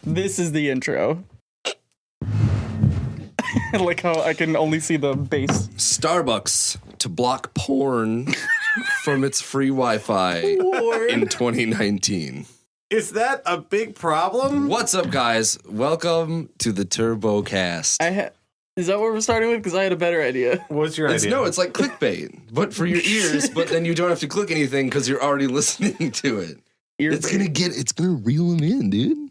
This is the intro. Like how I can only see the base. Starbucks to block porn from its free Wi-Fi in 2019. Is that a big problem? What's up, guys? Welcome to the TVRBOCAST. Is that what we're starting with? Because I had a better idea. What's your idea? No, it's like clickbait, but for your ears. But then you don't have to click anything because you're already listening to it. It's gonna reel them in, dude.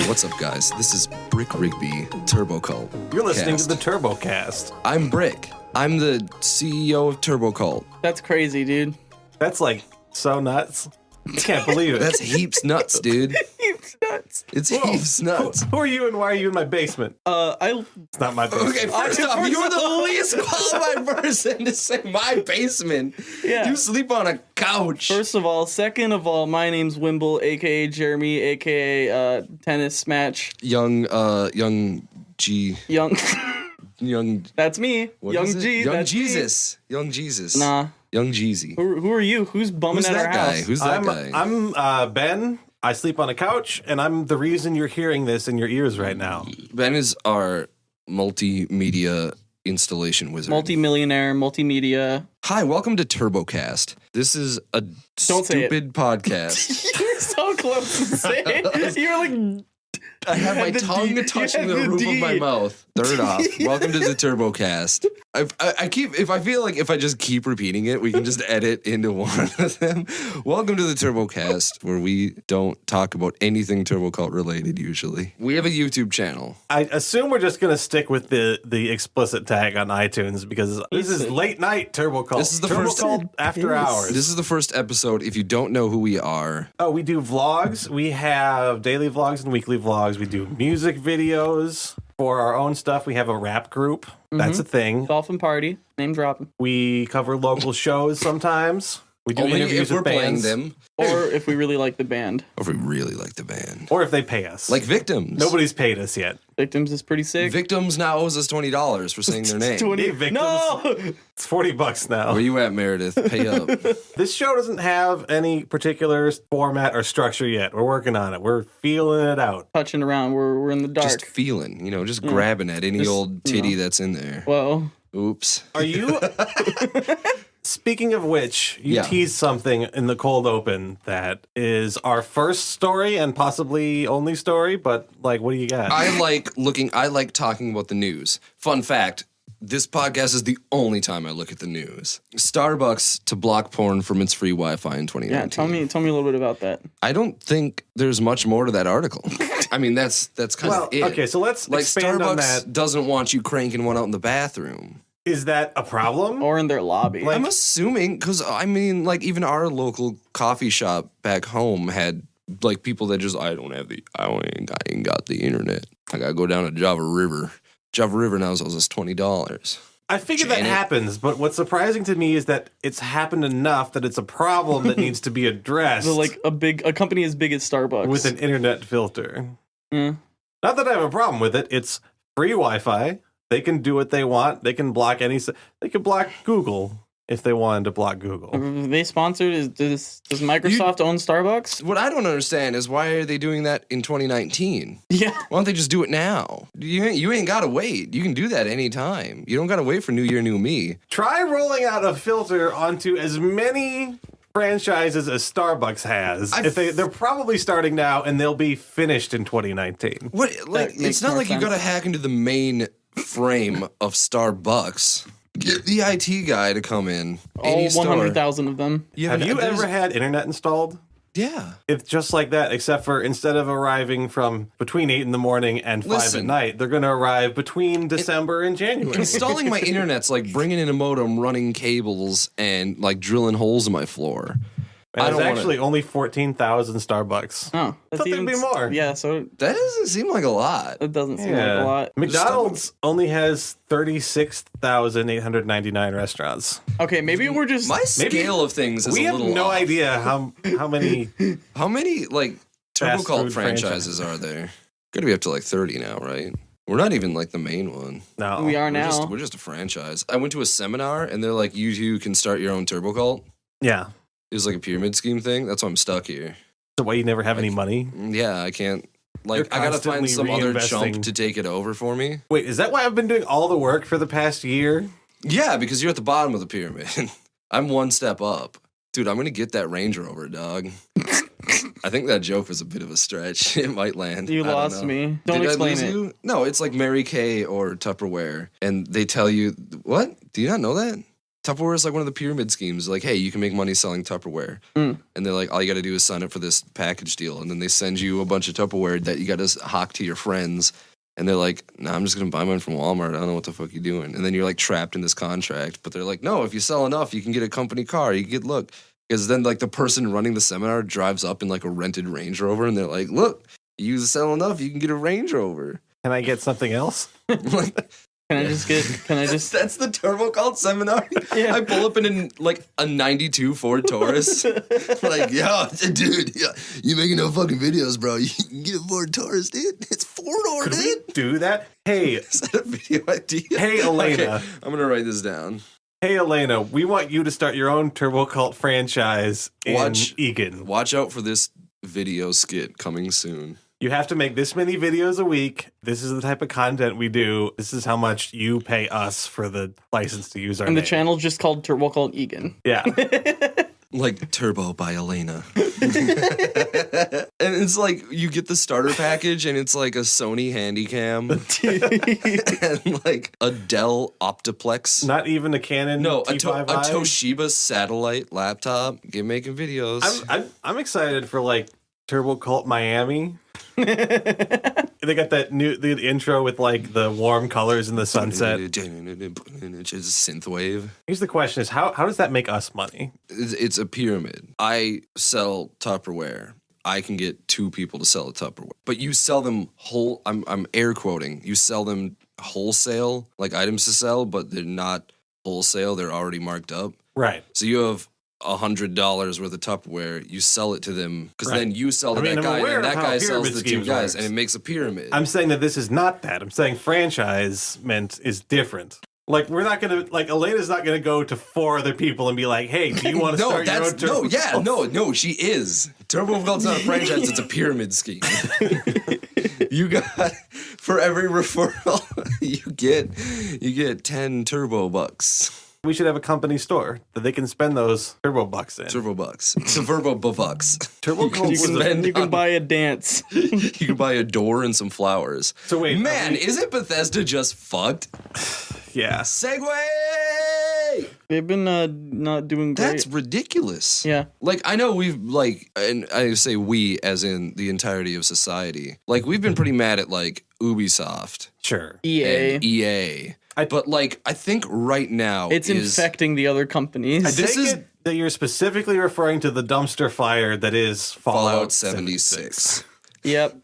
What's up, guys? This is Brick Rigby, Turbo Cult. You're listening Cast. to the TurboCast. I'm Brick. I'm the CEO of Turbo Cult. That's crazy, dude. That's like so nuts. I can't believe it. That's heaps nuts, dude. Heaps nuts. It's heaps nuts. Who are you and why are you in my basement? It's not my basement. Okay, first off, you're the least qualified person to say my basement. Yeah. You sleep on a couch. First of all. Second of all, my name's Wimble, a.k.a. Jeremy, a.k.a. Tennis Match. Young G. Young. That's me. What Young is it? G. Young That's Jesus. Me. Young Jesus. Nah. Young Jeezy. Who are you? Who's bumming Who's at that our guy? house? Who's that guy? I'm Ben. I sleep on a couch, and I'm the reason you're hearing this in your ears right now. Ben is our multimedia installation wizard. Multi-millionaire, multimedia. Hi, welcome to TurboCast. This is a stupid podcast. You're so close to say it. You're like... I have my the tongue D. touching You the have the roof of D. my mouth. Third off, welcome to the TurboCast. I feel like if I just keep repeating it, we can just edit into one of them. Welcome to the TurboCast, where we don't talk about anything Turbo Cult related usually. We have a YouTube channel. I assume we're just gonna stick with the explicit tag on iTunes because this is late night Turbo Cult. This is the Turbo first Cult after hours. This is the first episode. If you don't know who we are, We do vlogs. We have daily vlogs and weekly vlogs. We do music videos for our own stuff. We have a rap group. That's a thing. Dolphin Party. Name dropping. We cover local shows sometimes. We do only interviews if we're with bands. playing them, Or if we really like the band. or if we really like the band. Or if they pay us. Like Victims. Nobody's paid us yet. Victims is pretty sick. Victims now owes us $20 for saying their name. 20. Hey, Victims. No! It's $40 now. Where you at, Meredith? Pay up. This show doesn't have any particular format or structure yet. We're working on it. We're feeling it out. Touching around. We're in the dark. Just feeling, just grabbing at any old titty that's in there. Whoa. Oops. Are you... Speaking of which, you teased something in the cold open that is our first story and possibly only story, but what do you got? I like talking about the news. Fun fact, this podcast is the only time I look at the news. Starbucks to block porn from its free Wi-Fi in 2019. Yeah, tell me a little bit about that. I don't think there's much more to that article. I mean, that's kind of it. Okay, so let's expand Starbucks on that. doesn't want you cranking one out in the bathroom. Is that a problem? Or in their lobby. I'm assuming, because even our local coffee shop back home had people that just I ain't got the internet. I gotta go down to Java River. Java River now sells us $20. I figure that happens, but what's surprising to me is that it's happened enough that it's a problem that needs to be addressed. So a company as big as Starbucks. With an internet filter. Mm. Not that I have a problem with it. It's free Wi-Fi. They can do what they want. They can block they can block Google if they wanted to block Google. Are they sponsored? Does Microsoft own Starbucks? What I don't understand is why are they doing that in 2019? Yeah. Why don't they just do it now? You ain't gotta wait. You can do that anytime. You don't gotta wait for New Year, New Me. Try rolling out a filter onto as many franchises as Starbucks has. They're probably starting now and they'll be finished in 2019. What it's not like you gotta hack into the main frame of Starbucks. Get the IT guy to come in. All 100,000 of them. Have you ever had internet installed? Yeah. It's just like that, except for instead of arriving from between 8 in the morning and 5 at night, they're going to arrive between December and January. Installing my internet's like bringing in a modem, running cables, and drilling holes in my floor. And it's actually only 14,000 Starbucks. Oh, I thought there'd be more. Yeah, so that doesn't seem like a lot. It doesn't seem like a lot. McDonald's only has 36,899 restaurants. Okay, maybe we're just my scale of things is we a have little no off. idea how many Turbo fast Cult food franchises are there? Gotta be up to like 30 now, right? We're not even like the main one. No. We are now. We're just a franchise. I went to a seminar and they're like, you two can start your own turbo cult. Yeah. It was like a pyramid scheme thing. That's why I'm stuck here. So why you never have any money? Yeah, I can't. Like, You're I gotta find constantly some other reinvesting. chump to take it over for me. Wait, is that why I've been doing all the work for the past year? Yeah, because you're at the bottom of the pyramid. I'm one step up. Dude, I'm gonna get that Range Rover, dog. I think that joke was a bit of a stretch. It might land. You I don't lost know. me. Don't Did I explain lose it. you? No, it's like Mary Kay or Tupperware. And they tell you, what? Do you not know that? Tupperware is like one of the pyramid schemes. Like, hey, you can make money selling Tupperware. Mm. And they're like, all you got to do is sign up for this package deal. And then they send you a bunch of Tupperware that you got to hawk to your friends. And they're like, nah, I'm just going to buy mine from Walmart. I don't know what the fuck you're doing. And then you're like trapped in this contract. But they're like, no, if you sell enough, you can get a company car. You can get, look. Because then like the person running the seminar drives up in like a rented Range Rover. And they're like, look, you sell enough, you can get a Range Rover. Can I get something else? Like, Can I just That's the Turbo Cult seminar. Yeah. I pull up in like a 92 Ford Taurus. Like, yo, dude, yeah, you making no fucking videos, bro. You can get a Ford Taurus, dude. It's 4-door, Could we dude. do that? Hey, Is that a video idea? Hey, Elena. Okay, I'm going to write this down. hey, Elena, we want you to start your own Turbo Cult franchise in Egan. Watch out for this video skit coming soon. You have to make this many videos a week. This is the type of content we do. This is how much you pay us for the license to use our and the name. channel's just called Turbo Cult Egan. Yeah. Like Turbo by Elena. And it's like you get the starter package and it's like a Sony Handycam and like a Dell Optiplex. Not even a Canon No, a T5i. Toshiba satellite laptop. Get making videos. I'm excited for like Turbo Cult Miami. They got that new the intro with like the warm colors in the sunset. It's a synthwave. Here's the question: is how does that make us money? It's a pyramid. I sell Tupperware. I can get 2 people to sell a Tupperware, but you sell them whole. I'm air quoting. You sell them wholesale, like items to sell, but they're not wholesale. They're already marked up. Right. So you have $100 worth of Tupperware. You sell it to them because Right. then you sell to I mean, that I'm guy, aware and of that how guy sells pyramid the 2 schemes guys, works. and it makes a pyramid. I'm saying that this is not that. I'm saying franchisement is different. Like we're not gonna like Elena's not gonna go to 4 other people and be like, "Hey, do you want to start your own Turbo Cult?" She is. Turbo Cult's not a franchise; it's a pyramid scheme. You got for every referral, you get 10 turbo bucks. We should have a company store that they can spend those turbo bucks in. Turbo bucks. Turbo bucks. Turbo Cult You was a- spend- can buy a dance. You can buy a door and some flowers. So wait, Man, isn't Bethesda just fucked? yeah. Segway! They've been not doing great. That's ridiculous. Yeah. Like, I know we've, like, and I say we as in the entirety of society. Like, we've been pretty mad at, like, Ubisoft Sure. EA. and EA. But, like, I think right now It's infecting the other companies. I This take is- it that you're specifically referring to the dumpster fire that is Fallout 76. Yep.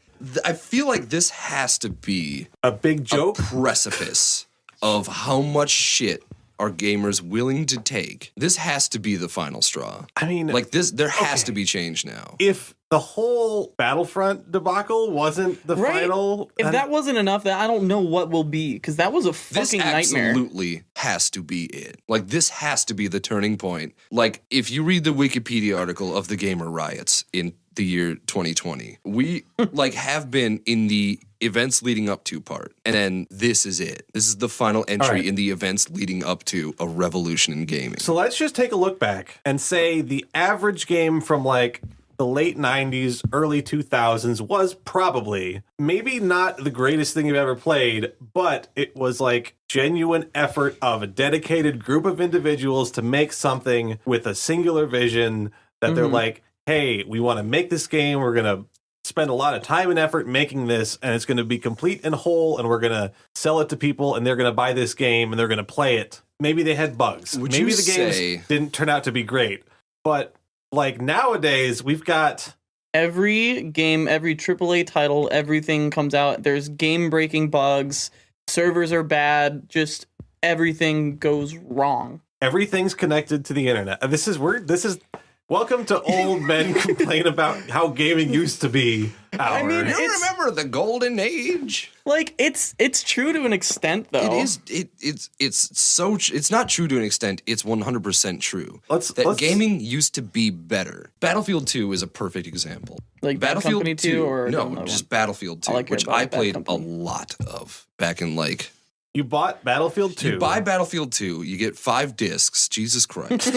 I feel like this has to be A big joke. precipice of how much shit are gamers willing to take. This has to be the final straw. I mean, Like this, there has okay. to be change now. if the whole Battlefront debacle wasn't the Right? final, If that wasn't enough, then I don't know what will be, because that was a This fucking nightmare. absolutely has to be it. Like this has to be the turning point. Like if you read the Wikipedia article of the gamer riots in the year 2020, we like have been in the events leading up to part, and then this is it. This is the final entry All right. in the events leading up to a revolution in gaming. So let's just take a look back and say the average game from like the late 90s, early 2000s was probably maybe not the greatest thing you've ever played, but it was like genuine effort of a dedicated group of individuals to make something with a singular vision that they're like, hey, we want to make this game. We're going to spend a lot of time and effort making this, and it's going to be complete and whole, and we're going to sell it to people, and they're going to buy this game, and they're going to play it. Maybe they had bugs. Would Maybe you the say- games didn't turn out to be great. But like nowadays, we've got Every game, every AAA title, everything comes out. There's game-breaking bugs. Servers are bad. Just everything goes wrong. everything's connected to the internet. This is welcome to old men complain about how gaming used to be. I mean, You it's remember the golden age? like it's true to an extent, though. It is. It's not true to an extent. It's 100% true. Let's- Gaming used to be better. Battlefield 2 is a perfect example. Like Bad Battlefield Company 2 or no, another just one? Battlefield 2, I like which about I Bad played a Company. lot of back in like. You bought Battlefield 2. You buy Battlefield 2, you get 5 discs. Jesus Christ.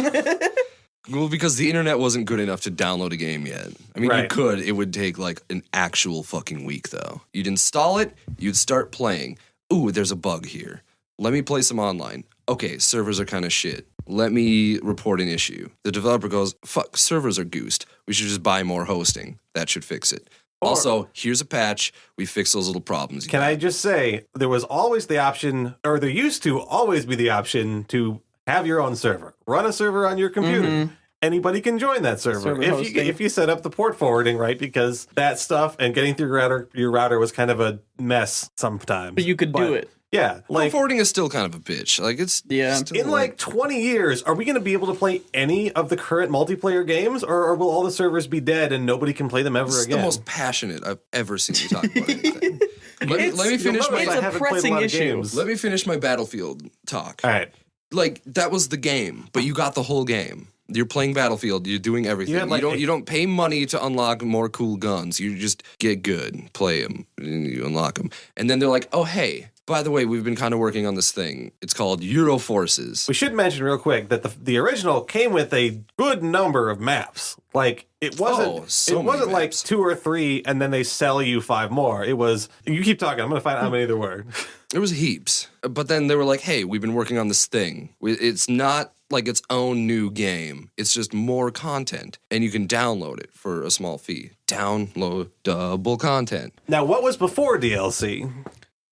Well, because the internet wasn't good enough to download a game yet. I mean, you Right. could. It would take like an actual fucking week, though. You'd install it, you'd start playing. Ooh, there's a bug here. Let me play some online. Okay, servers are kind of shit. Let me report an issue. The developer goes, fuck, servers are goosed. We should just buy more hosting. That should fix it. Also, here's a patch. We fix those little problems. Can I just say, there was always the option, or there used to always be the option to have your own server. Run a server on your computer. Anybody can join that server if you set up the port forwarding right, because that stuff and getting through your router was kind of a mess sometimes. But you could do it. Yeah, like forwarding is still kind of a bitch. Like it's still in like 20 years, are we going to be able to play any of the current multiplayer games, or will all the servers be dead and nobody can play them ever This is again? the most passionate I've ever seen you talk about anything. let me finish You'll notice I It's a haven't played pressing lot of issue. games. Let me finish my Battlefield talk. All right. Like that was the game, but you got the whole game. You're playing Battlefield. You're doing everything. had, like, you don't pay money to unlock more cool guns. You just get good, play them, and you unlock them. And then they're like, oh hey, by the way, we've been kind of working on this thing. It's called Euro Forces. We should mention real quick that the original came with a good number of maps. Like it wasn't so many like maps. 2 or 3 and then they sell you 5 more. It was you keep talking. I'm going to find out how many there were. There was heaps. But then they were like, hey, we've been working on this thing. It's not like its own new game. It's just more content. And you can download it for a small fee. Downloadable content. Now, what was before DLC?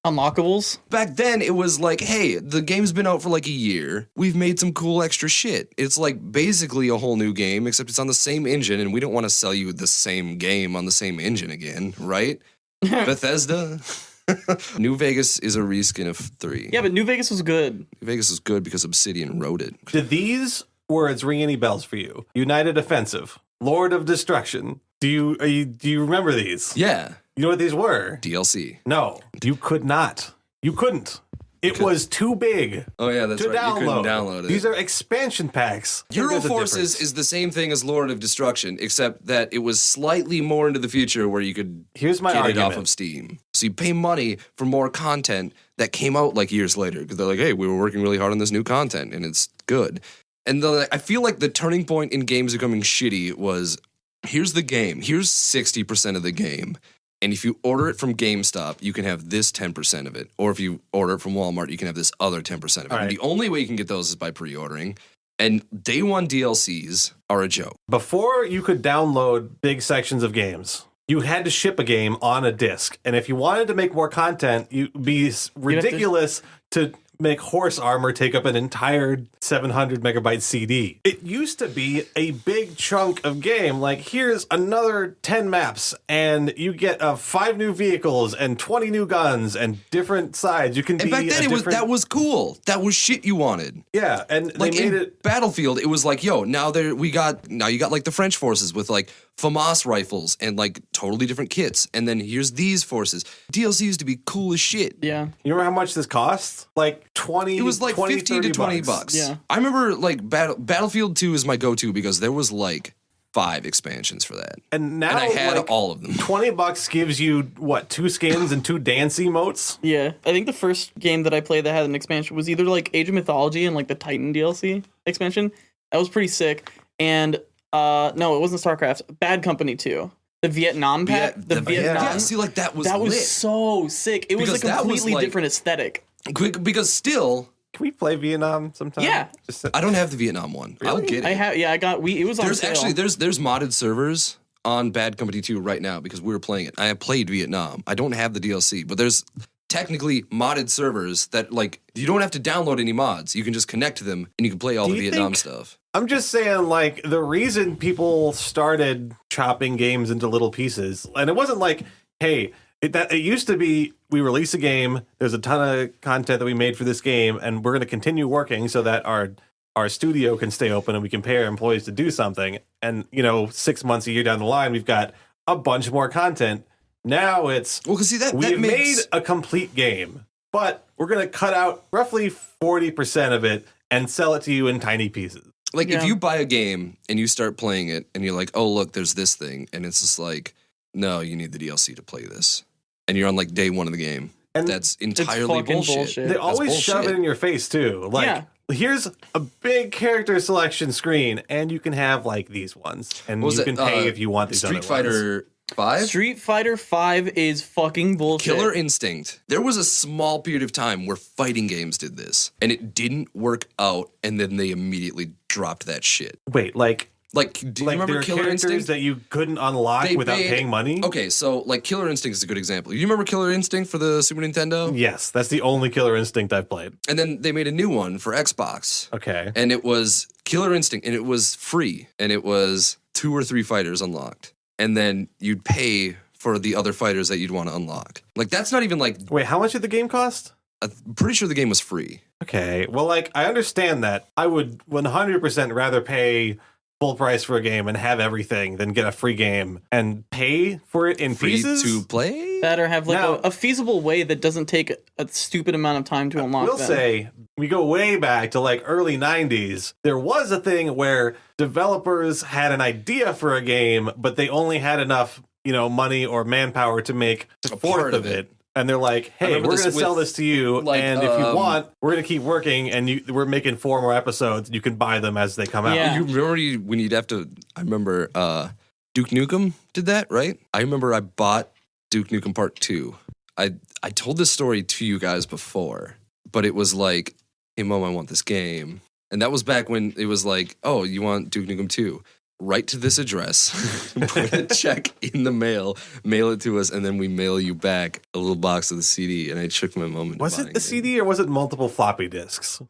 Unlockables. Back then, it was like, hey, the game's been out for like a year. We've made some cool extra shit. It's like basically a whole new game, except it's on the same engine, and we don't want to sell you the same game on the same engine again, right? Bethesda? New Vegas is a reskin of 3. Yeah, but New Vegas was good. New Vegas is good because Obsidian wrote it. Did these words ring any bells for you? United Offensive, Lord of Destruction. Do you remember these? Yeah, You know what these were? DLC. No, you could not. You couldn't. It was too big Oh yeah, that's to right. download. You couldn't download it. These are expansion packs. I think Euro there's a Forces difference. is the same thing as Lord of Destruction, except that it was slightly more into the future where you could Here's my get it argument. off of Steam. So you pay money for more content that came out like years later because they're like, hey, we were working really hard on this new content and it's good. And I feel like the turning point in games becoming shitty was, here's the game. Here's 60% of the game. And if you order it from GameStop, you can have this 10% of it. Or if you order it from Walmart, you can have this other 10% of it. All right. And the only way you can get those is by pre-ordering. And day one DLCs are a joke. Before you could download big sections of games, you had to ship a game on a disc. And if you wanted to make more content, it'd be ridiculous to make horse armor take up an entire 700 megabyte CD. It used to be a big chunk of game. Like, here's another 10 maps, and you get 5 new vehicles and 20 new guns and different sides. You can And be back then, a different- that was cool. That was shit you wanted. yeah, and they Like made in it. Battlefield, it was like, yo, now you got like the French forces with like FAMAS rifles and like totally different kits. And then here's these forces. DLC used to be cool as shit. Yeah. You remember how much this costs? Like 20. It was like 20, 15 to 20 bucks. Yeah. I remember like Battlefield 2 is my go-to because there was like 5 expansions for that. And now And I had like, all of them. $20 gives you what, 2 skins and 2 dance emotes? Yeah. I think the first game that I played that had an expansion was either like Age of Mythology and like the Titan DLC expansion. That was pretty sick. And no, it wasn't StarCraft. Bad Company 2. The Vietnam pack. The Vietnam. Yeah, see, like that was that was lit. so sick. It was Because a that was, completely like- different aesthetic. Because still, Can we play Vietnam sometime? Yeah. Just I don't have the Vietnam one. I'll get it. I have. Yeah, I got. It was on There's sale. actually there's modded servers on Bad Company 2 right now because we were playing it. I have played Vietnam. I don't have the DLC, but there's technically modded servers that like you don't have to download any mods. You can just connect to them and you can play all Do the you Vietnam think- stuff. I'm just saying, like, the reason people started chopping games into little pieces, and it wasn't like, hey, it used to be we release a game, there's a ton of content that we made for this game, and we're going to continue working so that our studio can stay open and we can pay our employees to do something. And, 6 months, a year down the line, we've got a bunch more content. Now it's Well, because see that we've made makes a complete game, but we're going to cut out roughly 40% of it and sell it to you in tiny pieces. like Yeah. if you buy a game and you start playing it and you're like, oh look, there's this thing, and it's just like, no, you need the DLC to play this, and you're on like day one of the game. And That's It's entirely fucking bullshit. they That's always shove bullshit. it in your face too. Like, Yeah. here's a big character selection screen, and you can have like these ones, and What was you it? can pay if you want these Street other Fighter 5? Street Fighter 5 is fucking bullshit. Killer Instinct. There was a small period of time where fighting games did this, and it didn't work out, and then they immediately dropped that shit. ones. Wait, like Like, do you there remember are Killer characters Instinct? that you couldn't unlock They without made- paying money? Okay, so like Killer Instinct is a good example. You remember Killer Instinct for the Super Nintendo? Yes, that's the only Killer Instinct I've played. And then they made a new one for Xbox. Okay. And it was Killer Instinct, and it was free, and it was 2 or 3 fighters unlocked. And then you'd pay for the other fighters that you'd want to unlock. Like, that's not even like, Wait, how much did the game cost? I'm pretty sure the game was free. Okay. Well, like, I understand that. I would 100% rather pay full price for a game and have everything than get a free game and pay for it in Free pieces. to play? That or have like Now- a feasible way that doesn't take a stupid amount of time to unlock We'll them. say we go way back to like early 90s. There was a thing where developers had an idea for a game, but they only had enough, money or manpower to make a fourth part of of it. And they're like, hey, remember we're this going to sell with, this to you. like, and if you want, we're going to keep working. And we're making 4 more episodes. You can buy them as they come out. Yeah. You remember when you'd have to, I remember Duke Nukem did that, right? I remember I bought Duke Nukem Part 2. I told this story to you guys before, but it was like, hey, Mom, I want this game. And that was back when it was like, oh, you want Duke Nukem 2? Write to this address, put a check in the mail it to us, and then we mail you back a little box of the CD. And I tricked my mom into Was buying it the CD or was it multiple floppy disks?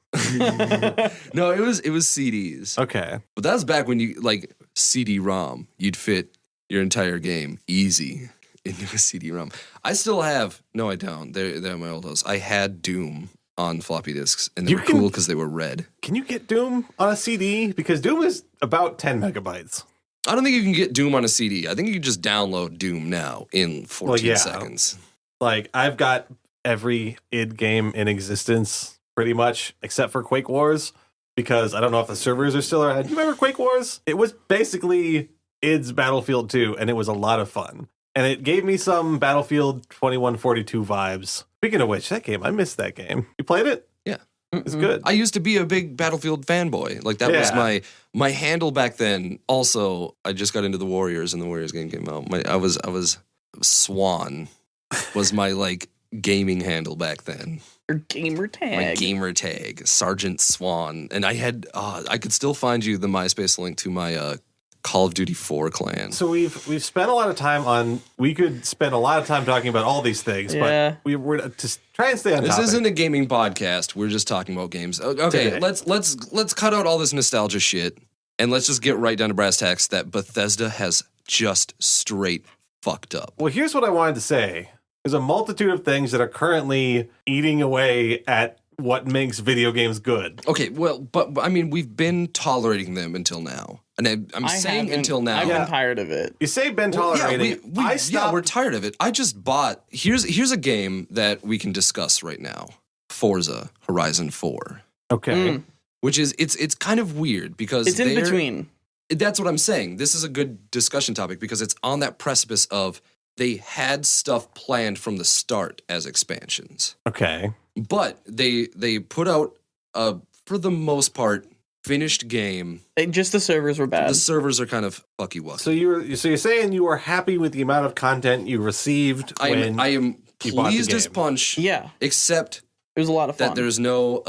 No, it was CDs. Okay. But that was back when you like CD-ROM. You'd fit your entire game easy into a CD-ROM. I still have. No, I don't. They're at my old house. I had Doom on floppy disks, and they You were can- cool because they were red. Can you get Doom on a CD? Because Doom is about 10 megabytes. I don't think you can get Doom on a CD. I think you can just download Doom now in 14 yeah. seconds. Like, I've got every id game in existence, pretty much, except for Quake Wars, because I don't know if the servers are still around. Do you remember Quake Wars? It was basically id's Battlefield 2, and it was a lot of fun. And it gave me some Battlefield 2142 vibes. Speaking of which, that game, I missed that game. You played it? Yeah. It's good. I used to be a big Battlefield fanboy. Like that was Yeah. my handle back then. Also, I just got into the Warriors and the Warriors game came out. I was Swan was my like gaming handle back then. Your gamer My tag. gamer tag, Sergeant Swan. And I had I could still find you the MySpace link to my Call of Duty 4 clan. So we've spent a lot of time on. We could spend a lot of time talking about all these things, Yeah. but we're to try and stay on This topic. isn't a gaming podcast. We're just talking about games. Okay, Today. let's cut out all this nostalgia shit and let's just get right down to brass tacks that Bethesda has just straight fucked up. Well, here's what I wanted to say. There's a multitude of things that are currently eating away at what makes video games good. Okay, well, but I mean, we've been tolerating them until now, and I'm saying haven't- until now. I've Yeah. been tired of it. You say been Well, tolerating. I stopped. we're tired of it. I just bought. Here's a game that we can discuss right now. Forza Horizon 4, okay. Mm. which is it's kind of weird because It's in they're- between. That's what I'm saying. This is a good discussion topic because it's on that precipice of they had stuff planned from the start as expansions, Okay. but they put out a for the most part finished game. Just the servers were bad. The servers are kind of fucky wucky. So you're saying you were happy with the amount of content you received when I am you bought the pleased as game. punch. Yeah, Except it was a lot of fun. that there's no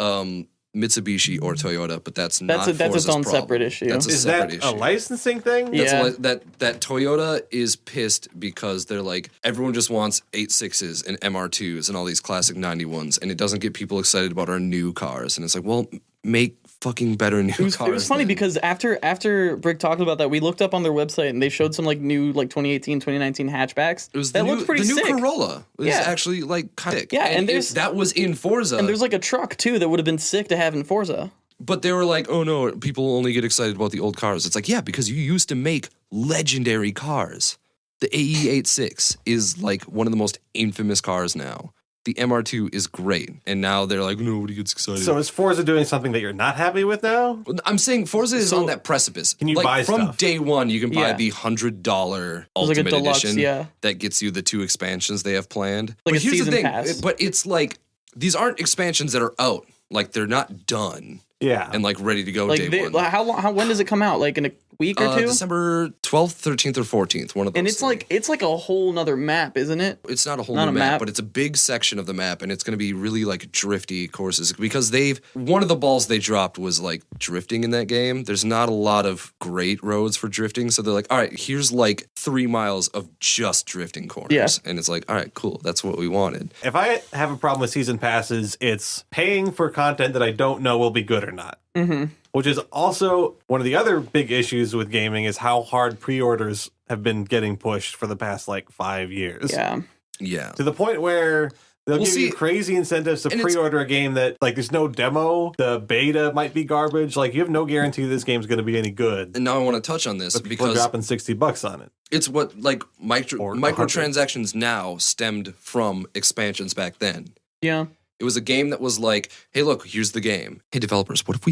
Mitsubishi or Toyota, but that's not that's its Forza's own problem. separate issue. That's a is separate that issue. a licensing thing? Yeah. That Toyota is pissed because they're like, everyone just wants 8.6s and MR2s and all these classic 91s, and it doesn't get people excited about our new cars. And it's like, well, make fucking better new cars. It was funny then. because after Brick talked about that, we looked up on their website and they showed some like new like 2018, 2019 hatchbacks. it was that the looks pretty new sick. Corolla was Yeah. actually like kind of Yeah, and there's- that was in Forza. And there's like a truck too that would have been sick to have in Forza. But they were like, oh no, people only get excited about the old cars. It's like, yeah, because you used to make legendary cars. The AE86 is like one of the most infamous cars now. The MR2 is great, and now they're like, nobody gets excited. So is Forza doing something that you're not happy with now? I'm saying Forza is on that precipice. Can you like, buy from stuff? day one? You can buy Yeah. the $100 like a Ultimate deluxe, Edition yeah. that gets you the 2 expansions they have planned. Like but a here's the season thing, pass. but it's like these aren't expansions that are out. Like they're not done Yeah. and like ready to go Like day one. when does it come out? Like in a week or two? December 12th, 13th, or 14th. One of those. And it's three. like a whole nother map, isn't it? It's not a whole Not new a map, map. but it's a big section of the map, and it's going to be really like drifty courses because one of the balls they dropped was like drifting in that game. There's not a lot of great roads for drifting, so they're like, all right, here's like 3 miles of just drifting corners, Yeah. and it's like, all right, cool, that's what we wanted. If I have a problem with season passes, it's paying for content that I don't know will be good or not. Mm-hmm. Which is also one of the other big issues with gaming is how hard pre-orders have been getting pushed for the past like 5 years. Yeah. Yeah, To the point where they'll We'll give see. you crazy incentives to And it's- pre-order a game that like there's no demo, the beta might be garbage. Like you have no guarantee this game's going to be any good. and now I want to touch on this But people are because dropping $60 on it. it's what like Or microtransactions now stemmed from expansions back then. Yeah. It was a game that was like, hey, look, here's the game. Hey, developers, what if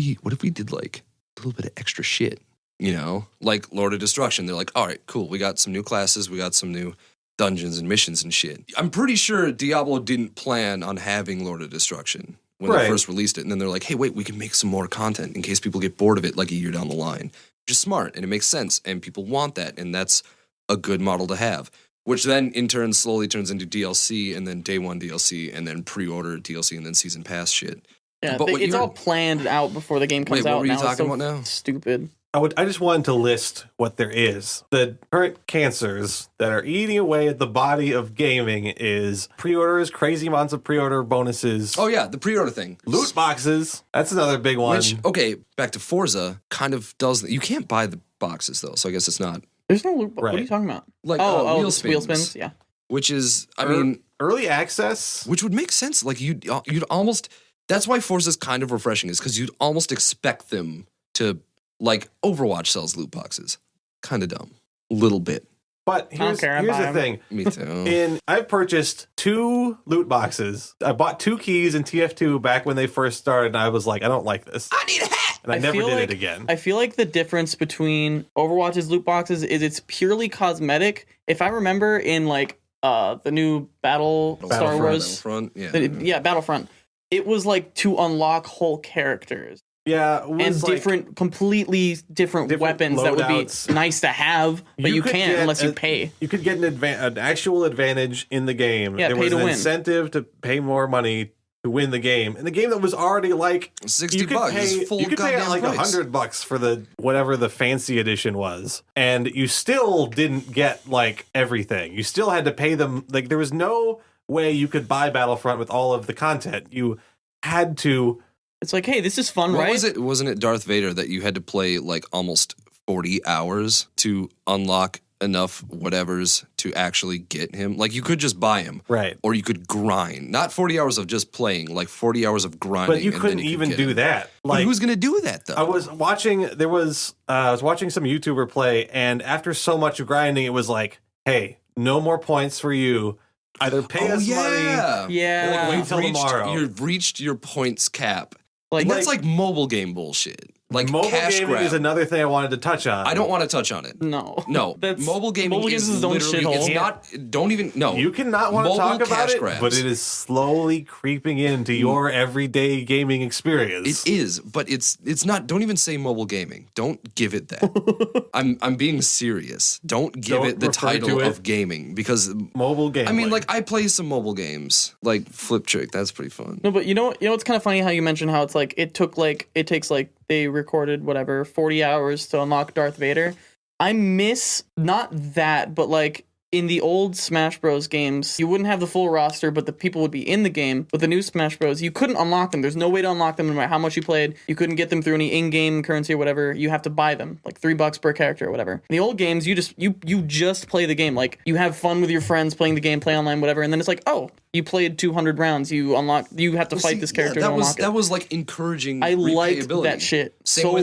we did like a little bit of extra shit? You know, like Lord of Destruction. They're like, all right, cool. We got some new classes. We got some new dungeons and missions and shit. I'm pretty sure Diablo didn't plan on having Lord of Destruction when they Right. first released it. And then they're like, hey, wait, we can make some more content in case people get bored of it like a year down the line. Which is smart and it makes sense. And people want that. And that's a good model to have. Which then in turn slowly turns into DLC and then day one DLC and then pre-order DLC and then season pass shit. Yeah. But what It's you're- all planned out before the game comes Wait, what out. were you now. It's talking so about now? Stupid. I just wanted to list what there is. The current cancers that are eating away at the body of gaming is pre-orders, crazy amounts of pre-order bonuses, Oh yeah, the pre-order thing. loot boxes. That's another big one. Which, okay, back to Forza, kind of does. You can't buy the boxes though, so I guess it's not There's no loot. What are Right. you talking about? like Wheel wheel spins. spins, Yeah. which is, I Er- mean, Early access. which would make sense. Like you'd almost. That's why Forza's kind of refreshing, is because you'd almost expect them to like Overwatch sells loot boxes. Kind of dumb, little bit. But here's care, I here's buy the 'em. thing. Me too. I've purchased 2 loot boxes. I bought 2 keys in TF2 back when they first started, and I was like, I don't like this. I need a hat. And I never feel did like- it again. I feel like the difference between Overwatch's loot boxes is it's purely cosmetic. If I remember in like the new Star Wars, Battlefront, yeah. Battlefront, it was like to unlock whole characters Yeah, it was and like, completely different weapons that would loadouts. be nice to have, but you could can't get unless you a- pay. You could get an actual advantage in the game. Yeah, there pay was to an win. incentive to pay more money to win the game. And the game that was already like $60 you could pay, is full you could pay goddamn like price. $100 for the whatever the fancy edition was, and you still didn't get like everything. You still had to pay them. Like there was no way you could buy Battlefront with all of the content. You had to. It's like, hey, this is fun, What right? was it? Wasn't it Darth Vader that you had to play like almost 40 hours to unlock enough whatevers to actually get him? Like you could just buy him, Right. or you could grind. Not 40 hours of just playing, like 40 hours of grinding. But you and then couldn't could even get do him. that. But Like who's gonna do that though? I was watching. I was watching some YouTuber play, and after so much grinding, it was like, "Hey, no more points for you. Either pay us money." Yeah. Like, wait till tomorrow. You've reached your points cap. Like, And that's like mobile game bullshit. Like Mobile cash gaming grab. is another thing I wanted to touch on. I don't want to touch on it. no. No, That's mobile gaming games is its own literally, it's shithole. not, don't even, no. You cannot want to Mobile talk about cash it, grabs. but it is slowly creeping into your everyday gaming experience. It is, but it's not. Don't even say mobile gaming. Don't give it that. I'm being serious. Don't give Don't it the refer to title it. of gaming because Mobile gaming. I mean, like I play some mobile games, like Flip Trick. That's pretty fun. No, but you know what's kind of funny how you mentioned how it's like it takes like they recorded whatever 40 hours to unlock Darth Vader. I miss not that, but like in the old Smash Bros games, you wouldn't have the full roster, but the people would be in the game. With the new Smash Bros, you couldn't unlock them. There's no way to unlock them no matter how much you played. You couldn't get them through any in-game currency or whatever. You have to buy them, like $3 per character or whatever. In the old games, you just play the game. Like you have fun with your friends playing the game, play online, whatever, and then it's like, oh, You played 200 rounds. You have to fight this character to unlock it. That was like encouraging. I liked replayability. that shit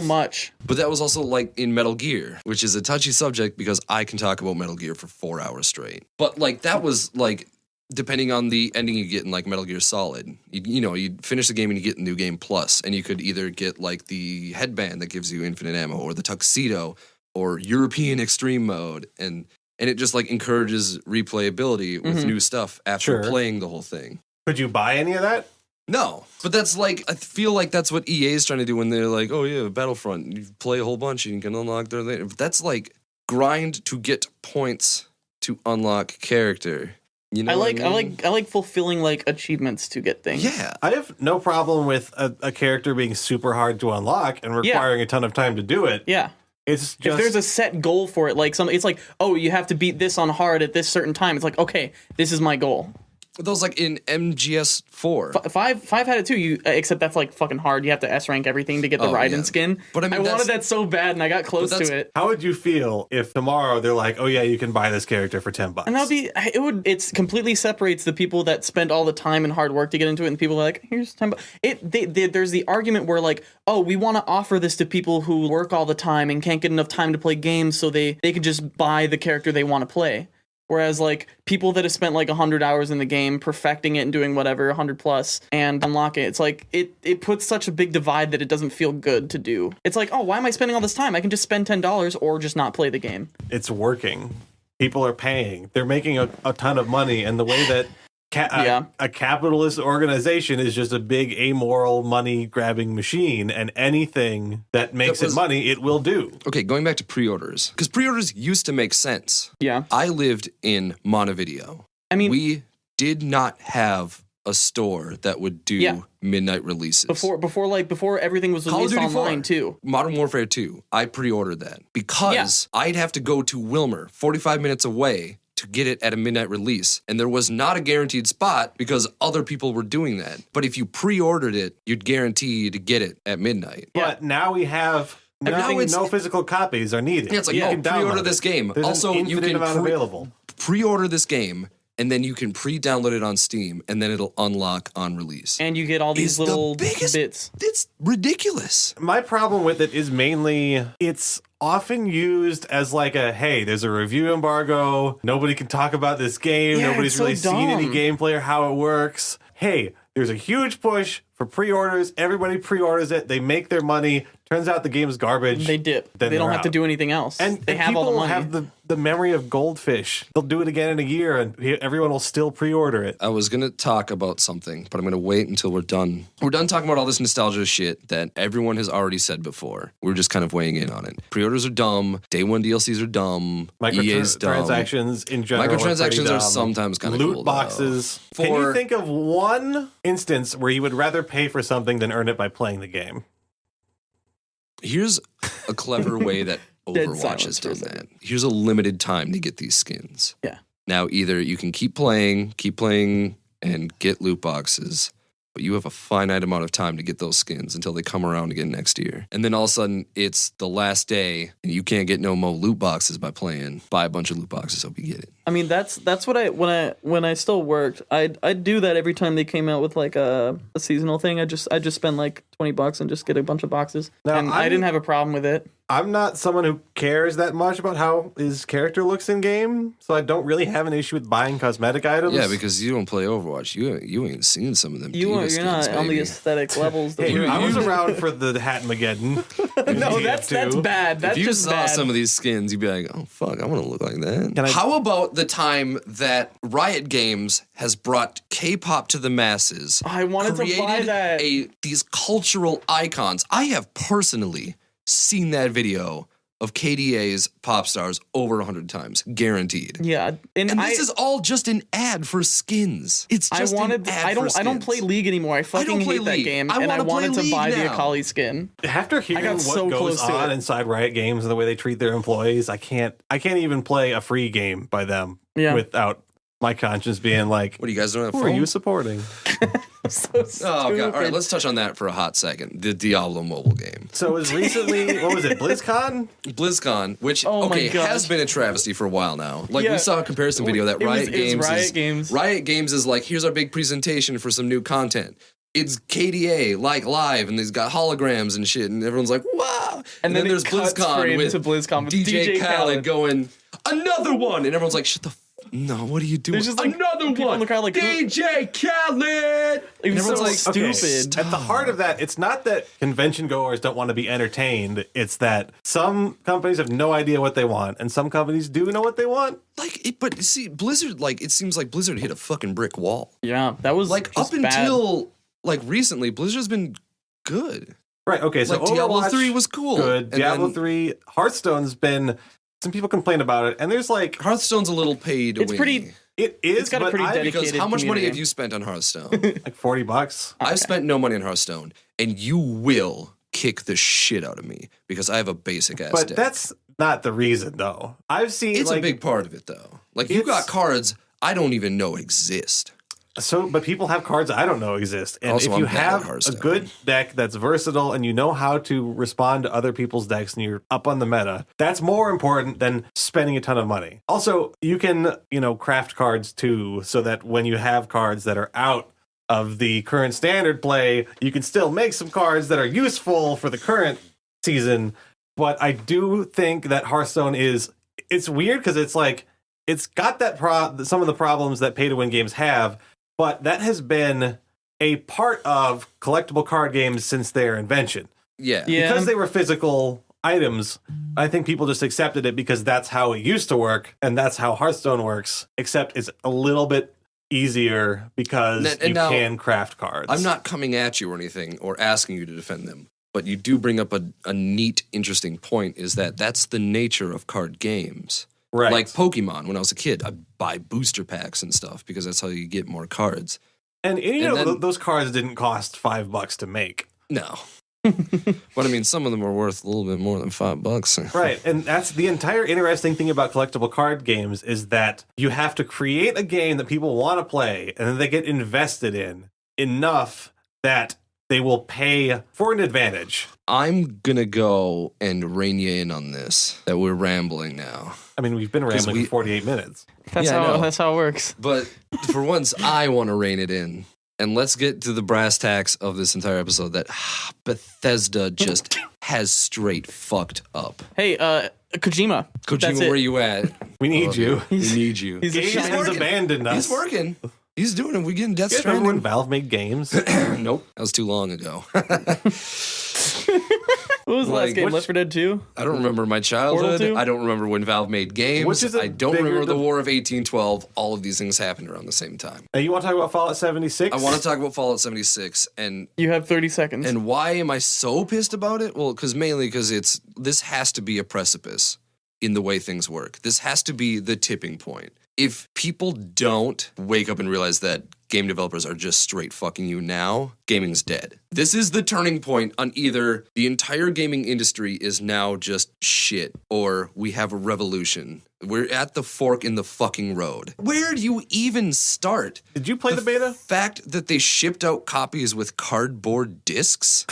much. But that was also like in Metal Gear, which is a touchy subject because I can talk about Metal Gear for 4 hours straight. But like that was like, depending on the ending you get in like Metal Gear Solid, you'd finish the game and you get New Game Plus, and you could either get like the headband that gives you infinite ammo, or the tuxedo, or European Extreme Mode, and it just like encourages replayability with new stuff after playing the whole thing. Could you buy any of that? No, but that's like, I feel like that's what EA is trying to do when they're like, oh yeah, Battlefront, you play a whole bunch and you can unlock their later. That's like grind to get points to unlock character. You know I like fulfilling like achievements to get things. Yeah. I have no problem with a character being super hard to unlock and requiring a ton of time to do it. Yeah. It's just, if there's a set goal for it, like it's like, oh, you have to beat this on hard at this certain time. It's like, okay, this is my goal. Those like in MGS4. Five had it too. Except that's like fucking hard. You have to S rank everything to get the Raiden skin. But I mean, wanted that so bad, and I got close to it. How would you feel if tomorrow they're like, oh yeah, you can buy this character for $10? And it's completely separates the people that spend all the time and hard work to get into it, and the people are like, here's $10. There's the argument where like, oh, we want to offer this to people who work all the time and can't get enough time to play games, so they can just buy the character they want to play. Whereas, like, people that have spent, like, 100 hours in the game, perfecting it and doing whatever, 100 plus, and unlock it, it's like, it puts such a big divide that it doesn't feel good to do. It's like, oh, why am I spending all this time? I can just spend $10 or just not play the game. It's working. People are paying. They're making a ton of money, and the way that a capitalist organization is just a big amoral money-grabbing machine, and anything that makes it money, it will do. Okay, going back to pre-orders, because pre-orders used to make sense. Yeah. I lived in Montevideo. I mean, we did not have a store that would do midnight releases. Before everything was released online too. Modern Warfare 2, I pre-ordered that because I'd have to go to Wilmer, 45 minutes away, to get it at a midnight release. And there was not a guaranteed spot because other people were doing that. But if you pre-ordered it, you'd guarantee to get it at midnight. But now we have no physical copies are needed. Yeah, it's like, you can pre-order this game. There's also, an infinite amount available. Pre-order this game, and then you can pre-download it on Steam, and then it'll unlock on release. And you get all these little bits. It's ridiculous. My problem with it is mainly it's often used as like hey, there's a review embargo. Nobody can talk about this game. Nobody's really seen any gameplay or how it works. Hey, there's a huge push for pre-orders. Everybody pre-orders it. They make their money. Turns out the game's garbage. They dip. They don't have to do anything else. And they have all the money. Have the memory of Goldfish. They'll do it again in a year, and everyone will still pre-order it. I was going to talk about something, but I'm going to wait until we're done. We're done talking about all this nostalgia shit that everyone has already said before. We're just kind of weighing in on it. Pre-orders are dumb. Day one DLCs are dumb. EA's dumb. Microtransactions in general Microtransactions are sometimes kind of cool. Loot boxes. Can you think of one instance where you would rather pay for something than earn it by playing the game? Here's a clever way that Overwatch has done that. Here's a limited time to get these skins. Yeah. Now, either you can keep playing, and get loot boxes, but you have a finite amount of time to get those skins until they come around again next year. And then all of a sudden, it's the last day, and you can't get no more loot boxes by playing. Buy a bunch of loot boxes, hope you get it. I mean, that's what when I still worked, I'd do that every time they came out with like a seasonal thing. I just spend like $20 and just get a bunch of boxes. Now, and I didn't have a problem with it. I'm not someone who cares that much about how his character looks in game, so I don't really have an issue with buying cosmetic items. Yeah, because you don't play Overwatch. You ain't seen some of them. You're not on the aesthetic levels. I was around for the Hatmageddon. No, that's bad. That's if you just saw bad. some of these skins, you'd be like, oh fuck, I want to look like that. How about the time that Riot Games has brought K-pop to the masses? I wanted to buy that. These cultural icons. I have personally seen that video of KDA's pop stars over 100 times, guaranteed. Yeah, and this is all just an ad for skins. It's just an ad for skins. I don't play League anymore. I fucking hate that game, and I wanted to buy the Akali skin. After hearing what goes on inside Riot Games and the way they treat their employees, I can't even play a free game by them without my conscience being like, "What do you guys doing? Who are you supporting?" So stupid. Oh god! All right, let's touch on that for a hot second. The Diablo mobile game, So it was recently, what was it, BlizzCon, which Oh my gosh. has been a travesty for a while now. Like Yeah. we saw a comparison video that It was- Riot it was Games Riot Games. is like, here's our big presentation for some new content. It's KDA like live, and they've got holograms and shit, and everyone's like, wow. And then there's BlizzCon with DJ Khaled going, another one, and everyone's like, shut the. No, what are you doing? There's just, like, another people one. in the crowd like, DJ Khaled. It was And so everyone's like, stupid. At the heart of that, it's not that convention goers don't want to be entertained. It's that some companies have no idea what they want, and some companies do know what they want. But see, Blizzard, like, it seems like Blizzard hit a fucking brick wall. Yeah, that was Like, just up bad. until, like, recently, Blizzard's been good. Right, okay, so Like, Diablo Overwatch, 3 was cool. good. And Diablo then 3, Hearthstone's been, some people complain about it, and there's like, Hearthstone's a little pay to It's win. pretty- it is, It's got a but pretty dedicated Because how much money community. have you spent on Hearthstone? like $40. I've spent no money on Hearthstone, and you will kick the shit out of me because I have a basic ass But deck. that's not the reason, though. I've seen It's like, a big part of it, though. Like, you got cards I don't even know exist. but people have cards I don't know exist. And Also, if you I'm bad at have a Hearthstone. good deck that's versatile and you know how to respond to other people's decks and you're up on the meta, that's more important than spending a ton of money. Also, you can, craft cards too, so that when you have cards that are out of the current standard play, you can still make some cards that are useful for the current season. But I do think that Hearthstone it's weird because it's like, it's got some of the problems that pay to win games have, but that has been a part of collectible card games since their invention. Yeah. Yeah. Because they were physical items, I think people just accepted it because that's how it used to work, and that's how Hearthstone works, except it's a little bit easier because And you now, can craft cards. I'm not coming at you or anything or asking you to defend them, but you do bring up a neat, interesting point, is that that's the nature of card games. right. Like Pokemon, when I was a kid, I'd buy booster packs and stuff because that's how you get more cards. and and then- those cards didn't cost $5 to make. No. But I mean, some of them are worth a little bit more than $5. Right, and that's the entire interesting thing about collectible card games is that you have to create a game that people want to play, and then they get invested in enough that they will pay for an advantage. I'm gonna go and rein you in on this, that we're rambling now. I mean, we've been rambling for 48 minutes. That's Yeah, I how know. that's how it works. But for once, I want to rein it in. And let's get to the brass tacks of this entire episode that Bethesda just has straight fucked up. Hey, Kojima. That's Kojima, it. where you at? We need you. We need you. He's a Games shining- has abandoned us. He's working. He's doing it. We getting Death You guys remember when Stranding. Valve made games? Nope. That was too long ago. What was the Like, last game? which- Left 4 Dead 2? I don't remember my Portal childhood. 2? I don't remember when Valve made games. Which is a I don't bigger remember the de- War of 1812. All of these things happened around the same time. Now, you want to talk about Fallout 76? I want to talk about Fallout 76 and You have 30 seconds. And why am I so pissed about it? Well, mainly because this has to be a precipice in the way things work. This has to be the tipping point. If people don't wake up and realize that game developers are just straight fucking you now, gaming's dead. This is the turning point on either the entire gaming industry is now just shit, or we have a revolution. We're at the fork in the fucking road. Where do you even start? Did you play the beta? Fact that they shipped out copies with cardboard discs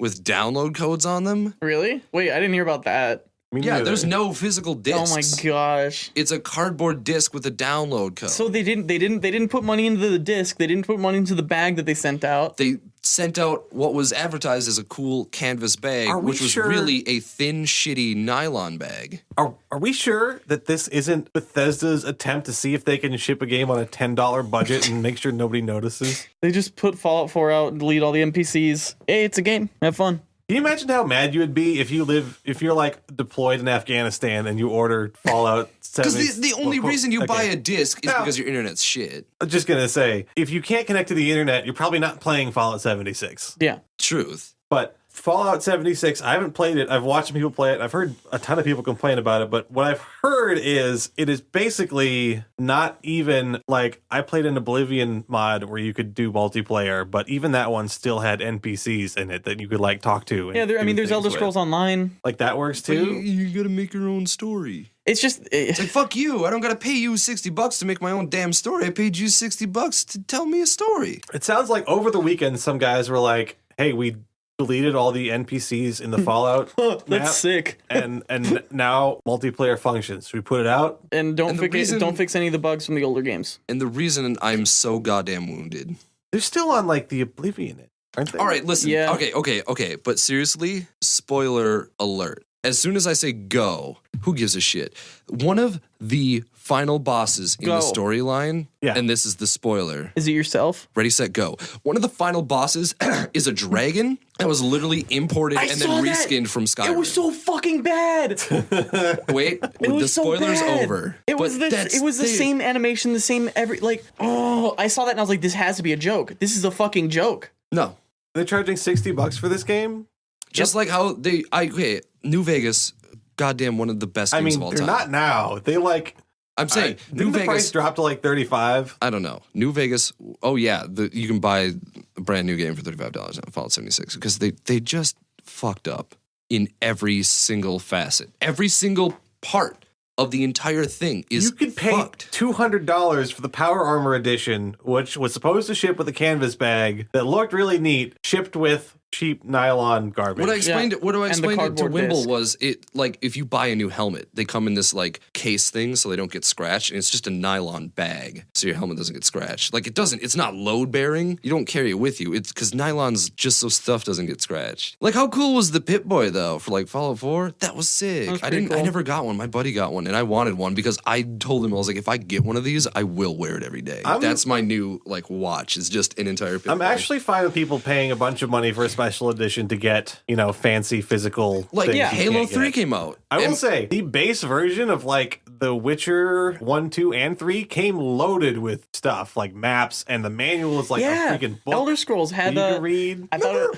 with download codes on them. Really? Wait, I didn't hear about that. Me Yeah, neither. there's no physical discs. Oh my gosh. It's a cardboard disc with a download code. So they didn't put money into the disc. They didn't put money into the bag that they sent out. they sent out what was advertised as a cool canvas bag, Are we which was sure- really a thin, shitty nylon bag. Are we sure that this isn't Bethesda's attempt to see if they can ship a game on a $10 budget and make sure nobody notices? They just put Fallout 4 out and delete all the NPCs. Hey, it's a game. Have fun. Can you imagine how mad you would be if you're like deployed in Afghanistan and you ordered Fallout 7? Because the only reason you buy a disc is Now- because your internet's shit. I'm just gonna say, if you can't connect to the internet, you're probably not playing Fallout 76. Yeah. Truth. But Fallout 76, I haven't played it. I've watched people play it. I've heard a ton of people complain about it, but what I've heard is it is basically not even like I played an Oblivion mod where you could do multiplayer, but even that one still had NPCs in it that you could like talk to. Yeah, there's Elder Scrolls Online. Like that works too. You gotta make your own story. It's just It's like, fuck you. I don't gotta pay you $60 to make my own damn story. I paid you $60 to tell me a story. It sounds like over the weekend, some guys were like, hey, we deleted all the NPCs in the Fallout that's map, sick. and now multiplayer functions. Should we put it out? And don't fix any of the bugs from the older games. And the reason I'm so goddamn wounded. They're still on like the Oblivion, aren't they? All right, listen. Yeah. Okay. But seriously, spoiler alert. As soon as I say go, who gives a shit? One of the final bosses in the storyline, and this is the spoiler. Is it yourself? Ready, set, go. One of the final bosses is a dragon that was literally imported and then reskinned from Skyrim. It was so fucking bad. Wait, the spoiler's over. It was the same animation, the same I saw that and I was like, this has to be a joke. This is a fucking joke. No. They're charging $60 for this game? Just like how New Vegas, goddamn one of the best games of all time. They're not now. They like I'm saying New didn't the Vegas price drop to like 35. I don't know. New Vegas. Oh yeah, you can buy a brand new game for $35 on Fallout 76 because they just fucked up in every single facet, every single part of the entire thing is. You could pay $200 for the Power Armor Edition, which was supposed to ship with a canvas bag that looked really neat, shipped with cheap nylon garbage. What I explained to Wimble disc. was it like if you buy a new helmet, they come in this like case thing so they don't get scratched, and it's just a nylon bag so your helmet doesn't get scratched. Like it's not load bearing. You don't carry it with you. It's because nylon's just so stuff doesn't get scratched. Like how cool was the Pip-Boy though for like Fallout 4? That was sick. I never got one. My buddy got one, and I wanted one because I told him I was like, if I get one of these, I will wear it every day. That's my new like watch. It's just an entire Pip-Boy. I'm actually fine with people paying a bunch of money for a special edition to get, fancy physical like things Halo 3 came out. I will say the base version of like The Witcher 1, 2, and 3 came loaded with stuff like maps, and the manual is like a freaking book. Elder Scrolls had you can read.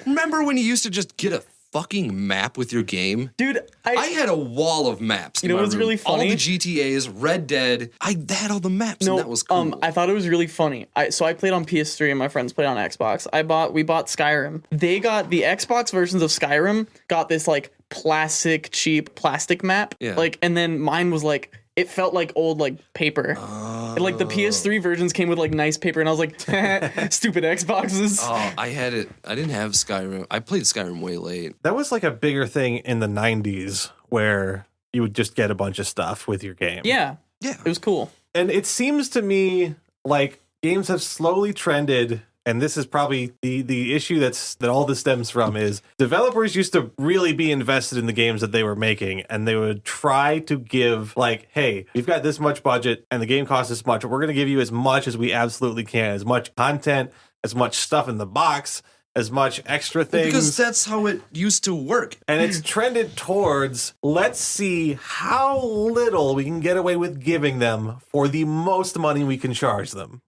Remember when you used to just get a fucking map with your game? Dude, I had a wall of maps. You know what's really funny? All the GTAs, Red Dead. I had all the maps, and that was cool. I thought it was really funny. I played on PS3 and my friends played on Xbox. We bought Skyrim. They got the Xbox versions of Skyrim, got this like cheap plastic map. Yeah. Like, and then mine was like, it felt like old like paper. And, like the PS3 versions came with like nice paper, and I was like, stupid Xboxes. Oh, I had it. I didn't have Skyrim. I played Skyrim way late. That was like a bigger thing in the 90s where you would just get a bunch of stuff with your game. Yeah. It was cool. And it seems to me like games have slowly trended, and this is probably the issue that all this stems from, is developers used to really be invested in the games that they were making, and they would try to give like, hey, we've got this much budget and the game costs this much. We're going to give you as much as we absolutely can, as much content, as much stuff in the box, as much extra things. Because that's how it used to work. And it's trended towards, let's see how little we can get away with giving them for the most money we can charge them.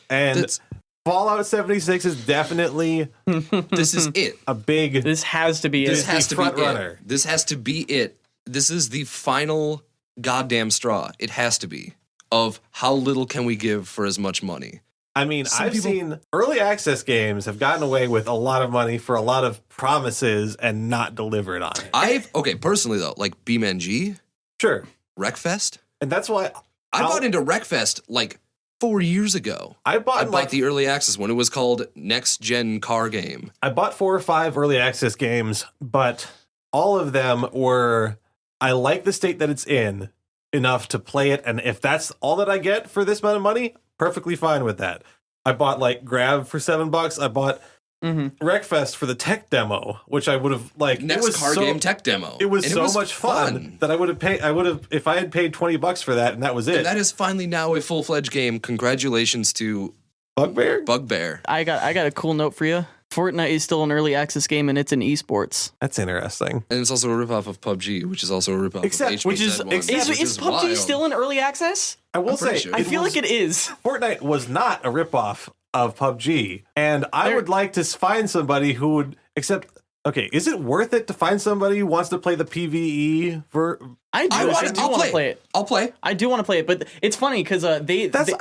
And Fallout 76 is definitely this is it. A big This has to be this it. has to front be runner. it. This has to be it. This is the final goddamn straw. It has to be. Of how little can we give for as much money? I mean, I've seen early access games have gotten away with a lot of money for a lot of promises and not delivered on it. Personally though, like BeamNG, Sure. Wreckfest. And that's why I bought into Wreckfest like 4 years ago. I bought the early access one. It was called Next Gen Car Game. I bought 4 or 5 early access games, but all of them were, I like the state that it's in enough to play it, and if that's all that I get for this amount of money, perfectly fine with that. I bought like Grab for $7. I bought Wreckfest for the tech demo, which I would have like. Next car game tech demo. It was much fun that I would have paid. I would have if I had paid $20 for that, and that was it. And that is finally now a full-fledged game. Congratulations to Bugbear. I got a cool note for you. Fortnite is still an early access game, and it's in esports. That's interesting. And it's also a ripoff of PUBG, which is also a ripoff of HBZ1. Is PUBG still in early access? I will say, sure. I feel like it is. Fortnite was not a ripoff of PUBG, and I would like to find somebody who would accept. Okay, is it worth it to find somebody who wants to play the PvE for? I do want to play it. I'll play. I do want to play it, but it's funny because I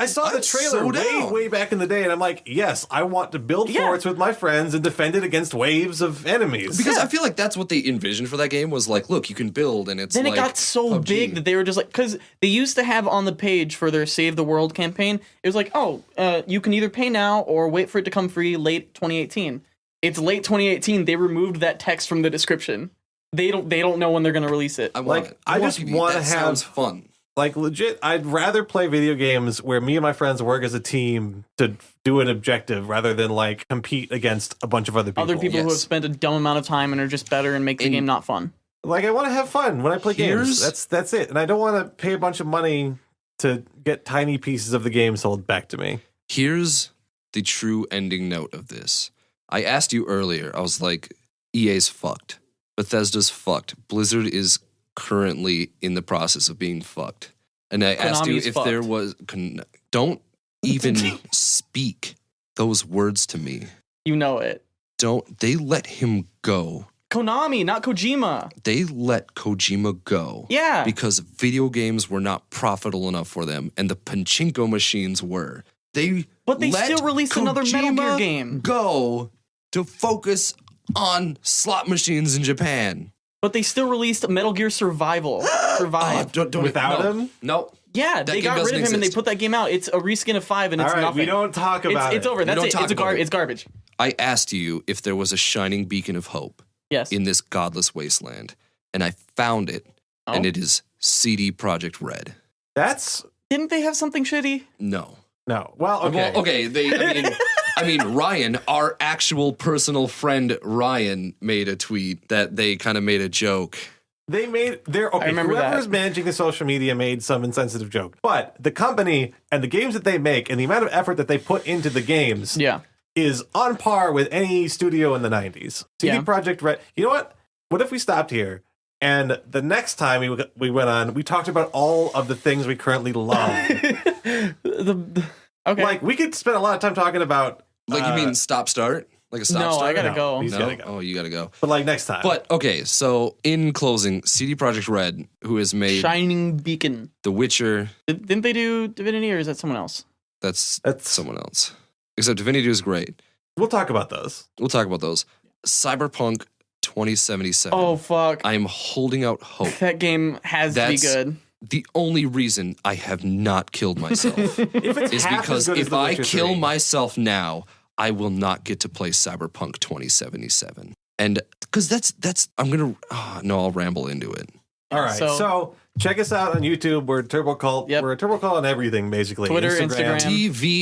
saw the trailer way back in the day, and I'm like, yes, I want to build forts with my friends and defend it against waves of enemies. Because I feel like that's what they envisioned for that game was like, look, you can build, and it's then like it got so PUBG. big that they were just like, because they used to have on the page for their Save the World campaign, it was like, you can either pay now or wait for it to come free late 2018. It's late 2018. They removed that text from the description. They don't know when they're going to release it. I want it. I just want to have sounds fun. Like legit, I'd rather play video games where me and my friends work as a team to do an objective rather than like compete against a bunch of other people. Other people who have spent a dumb amount of time and are just better and make the game not fun. Like I want to have fun when I play games. That's it. And I don't want to pay a bunch of money to get tiny pieces of the game sold back to me. Here's the true ending note of this. I asked you earlier, I was like, EA's fucked. Bethesda's fucked. Blizzard is currently in the process of being fucked. And I asked you if there was... Don't even speak those words to me. You know it. They let him go. Konami, not Kojima. They let Kojima go. Yeah. Because video games were not profitable enough for them, and the pachinko machines were. But they let still released another Metal Gear game. Go to focus on slot machines in Japan. But they still released Metal Gear Survive. Without him? No. Yeah, they got rid of him and they put that game out. It's a reskin of 5 and it's nothing. We don't talk about it. It's over. That's it. It's garbage. I asked you if there was a shining beacon of hope in this godless wasteland, and I found it, and it is CD Projekt Red. Didn't they have something shitty? No. Well, okay. Well, okay. I mean, Ryan, our actual personal friend Ryan, made a tweet that they kind of made a joke. They made their I remember whoever's that. managing the social media made some insensitive joke. But the company and the games that they make and the amount of effort that they put into the games is on par with any studio in the 90s. CD Projekt Red. You know what? What if we stopped here? And the next time we went on, we talked about all of the things we currently love. Okay. Like, we could spend a lot of time talking about... Like, you mean stop-start? Like a stop-start? No, I gotta go. He's gotta go. Oh, you gotta go. But, like, next time. But, okay, so in closing, CD Projekt Red, who has made Shining Beacon. The Witcher... Didn't they do Divinity, or is that someone else? That's someone else. Except Divinity is great. We'll talk about those. Cyberpunk 2077. Oh, fuck. I'm holding out hope. That game has to be good. The only reason I have not killed myself is because if I kill myself now, I will not get to play Cyberpunk 2077. And because I'll ramble into it. All right. So check us out on YouTube. We're Turbo Cult. Yep. We're a Turbo Cult on everything, basically. Twitter, Instagram.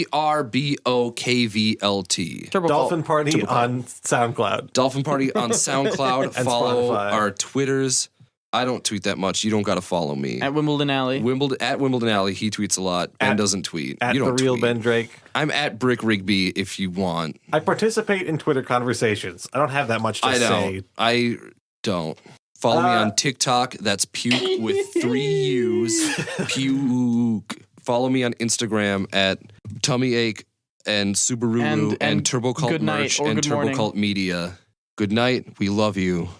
TVRBO KVLT. Turbo Dolphin Cult. Party on SoundCloud. Dolphin Party on SoundCloud. And Follow Spotify. our Twitters. I don't tweet that much. You don't got to follow me. At Wimbledon Alley. At Wimbledon Alley, he tweets a lot. Ben doesn't tweet. At you don't the real tweet. Ben Drake. I'm at Brick Rigby if you want. I participate in Twitter conversations. I don't have that much to say. I don't. Follow me on TikTok. That's puke with 3 U's. Puke. Follow me on Instagram at Tummy Ache and Subaru and Turbo Cult Good night Merch or and good Turbo morning. Cult Media. Good night. We love you.